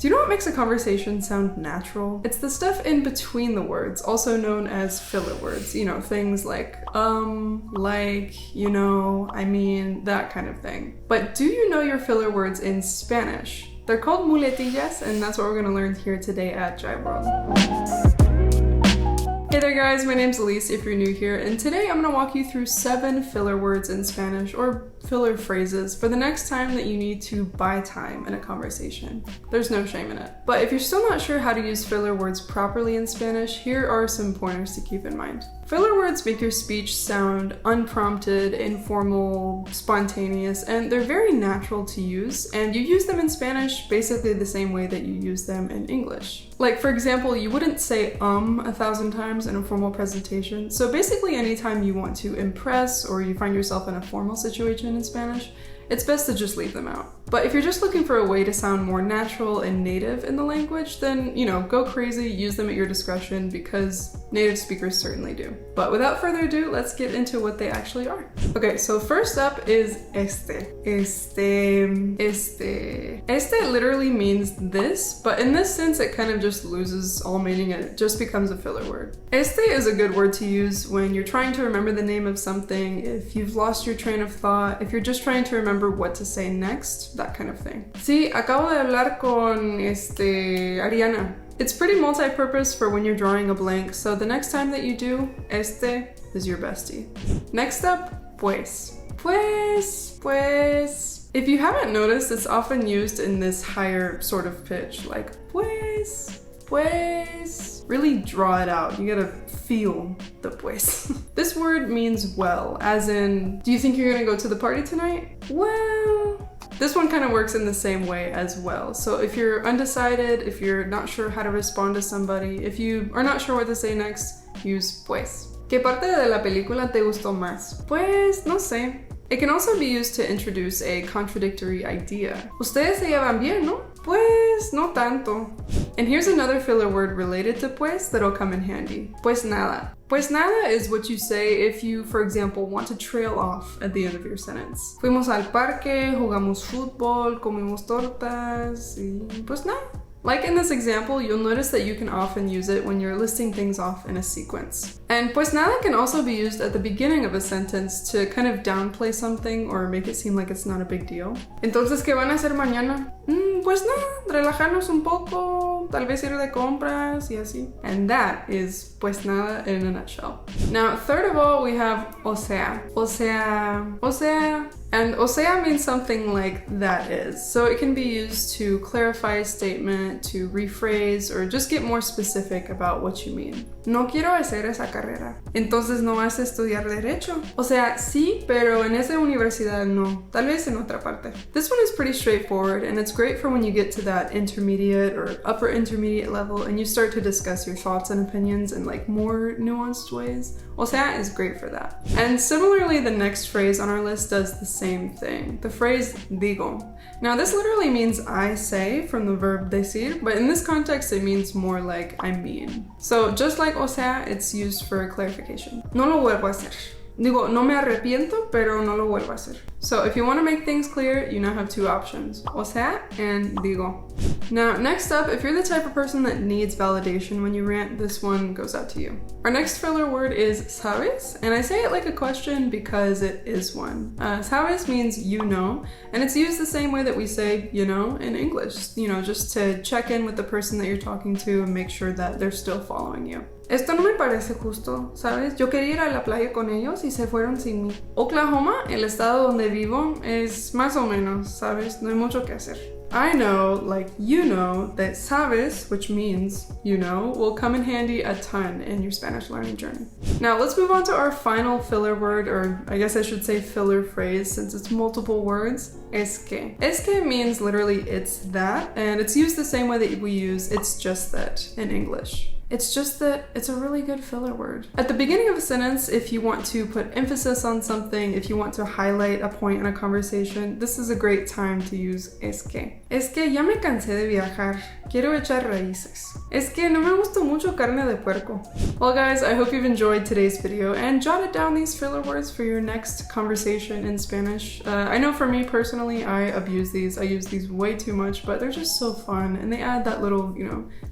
Do you know what makes a conversation sound natural? It's the stuff in between the words, also known as filler words. You know, things like like, you know, I mean, that kind of thing. But do you know your filler words in Spanish? They're called muletillas, and that's what we're gonna learn here today at Jiveworld. Hey there guys, my name's Elysse if you're new here, and today I'm gonna walk you through 7 filler words in Spanish, or filler phrases, for the next time that you need to buy time in a conversation. There's no shame in it. But if you're still not sure how to use filler words properly in Spanish, here are some pointers to keep in mind. Filler words make your speech sound unprompted, informal, spontaneous, and they're very natural to use, and you use them in Spanish basically the same way that you use them in English. Like, for example, you wouldn't say 1,000 times in a formal presentation, so basically anytime you want to impress or you find yourself in a formal situation in Spanish, it's best to just leave them out. But if you're just looking for a way to sound more natural and native in the language, then, you know, go crazy, use them at your discretion, because native speakers certainly do. But without further ado, let's get into what they actually are. Okay, so first up is este. Este literally means this, but in this sense it kind of just loses all meaning and it just becomes a filler word. Este is a good word to use when you're trying to remember the name of something, if you've lost your train of thought, if you're just trying to remember what to say next, that kind of thing. Sí, acabo de hablar con Ariana. It's pretty multi-purpose for when you're drawing a blank, so the next time that you do, este is your bestie. Next up, pues. Pues. If you haven't noticed, it's often used in this higher sort of pitch, like pues. Really draw it out. You gotta feel the pues. This word means well, as in, do you think you're gonna go to the party tonight? Well. This one kind of works in the same way as well. So if you're undecided, if you're not sure how to respond to somebody, if you are not sure what to say next, use pues. ¿Qué parte de la película te gustó más? Pues, no sé. It can also be used to introduce a contradictory idea. Ustedes se llevan bien, ¿no? Pues, no tanto. And here's another filler word related to pues that'll come in handy. Pues nada. Pues nada is what you say if you, for example, want to trail off at the end of your sentence. Fuimos al parque, jugamos fútbol, comimos tortas, y pues nada. Like in this example, you'll notice that you can often use it when you're listing things off in a sequence. And pues nada can also be used at the beginning of a sentence to kind of downplay something or make it seem like it's not a big deal. Entonces, ¿qué van a hacer mañana? Pues nada, relajarnos un poco, tal vez ir de compras y así. And that is pues nada in a nutshell. Now, third of all, we have o sea. And o sea means something like that is. So it can be used to clarify a statement, to rephrase, or just get more specific about what you mean. No quiero hacer esa carrera. Entonces no vas a estudiar derecho. O sea, sí, pero en esa universidad no. Tal vez en otra parte. This one is pretty straightforward, and it's great for when you get to that intermediate or upper intermediate level and you start to discuss your thoughts and opinions in like more nuanced ways. O sea is great for that. And similarly, the next phrase on our list does the same thing. The phrase digo. Now this literally means I say from the verb decir, but in this context it means more like I mean. So just like o sea, it's used for clarification. No lo vuelvo a hacer. Digo, no me arrepiento, pero no lo vuelvo a hacer. So if you want to make things clear, you now have 2 options, o sea and digo. Now, next up, if you're the type of person that needs validation when you rant, this one goes out to you. Our next filler word is sabes, and I say it like a question because it is one. Sabes means you know, and it's used the same way that we say you know in English, you know, just to check in with the person that you're talking to and make sure that they're still following you. Esto no me parece justo, ¿sabes? Yo quería ir a la playa con ellos y se fueron sin mí. Oklahoma, el estado donde vivo, es más o menos, ¿sabes? No hay mucho que hacer. I know, like you know, that sabes, which means you know, will come in handy a ton in your Spanish learning journey. Now let's move on to our final filler word, or I guess I should say filler phrase since it's multiple words, es que. Es que means literally it's that, and it's used the same way that we use it's just that in English. It's just that it's a really good filler word. At the beginning of a sentence, if you want to put emphasis on something, if you want to highlight a point in a conversation, this is a great time to use es que. Es que ya me cansé de viajar. Quiero echar raíces. Es que no me gusta mucho carne de puerco. Well guys, I hope you've enjoyed today's video and jotted down these filler words for your next conversation in Spanish. I know for me personally, I abuse these. I use these way too much, but they're just so fun and they add that little,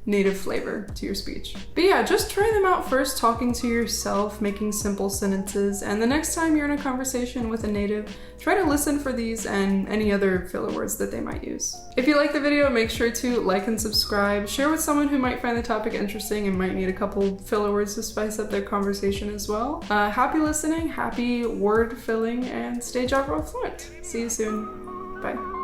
native flavor to your speech. But yeah, just try them out first, talking to yourself, making simple sentences, and the next time you're in a conversation with a native, try to listen for these and any other filler words that they might use. If you like the video, make sure to like and subscribe, share with someone who might find the topic interesting and might need a couple filler words to spice up their conversation as well. Happy listening, happy word filling, and stay Jiveworld fluent. See you soon. Bye.